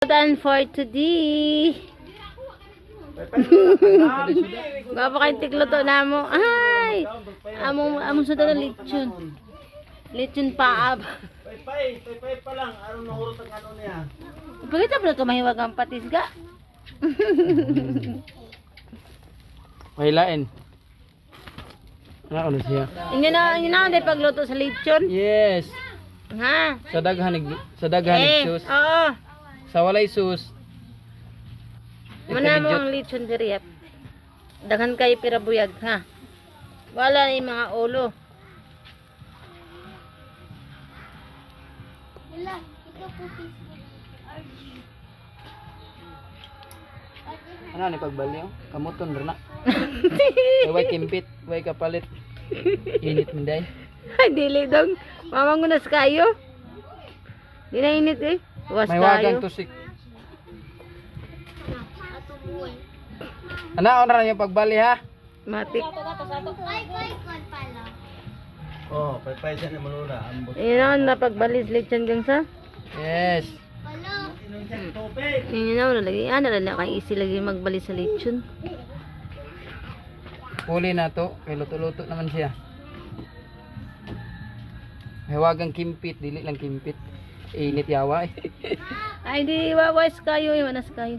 Done for today. Gapa kayong tigluto na mo. Ay! Among suda na lechon. Lechon paab. Pay pa lang. Anong nahurot ang ano niya? Pagkita pa na ito mahiwag ang patis ga. Mahilain. Ano siya? Inyo na ang pagluto sa lechon. Yes. Ha? Sa daghan sus. Oo. Sa walay sus. Mana mo ang lechon diri. Daghan kay pirabuyag ha. Wala ni mga ulo. Ano ni pagbaliw? Kamuton ra na. Way kimpit, way kapalit. Init minday. Ay, dili dong. Mamangunas kayo. Di na init eh. Was May kayo. wagang tusik. Ana ra yung pagbali ha. Matik. Oh, pay siya ni Malula. Ambot. Ayun na pagbalis lechon gang sa. Yes. Ayun na lagi. Ano na kay easy lagi magbalis sa lechon. Huli na to, kay luto-luto naman siya. May wagang kimpit, dili lang kimpit. Init yawa eh. Ay di wawas kayo, iwanas kayo.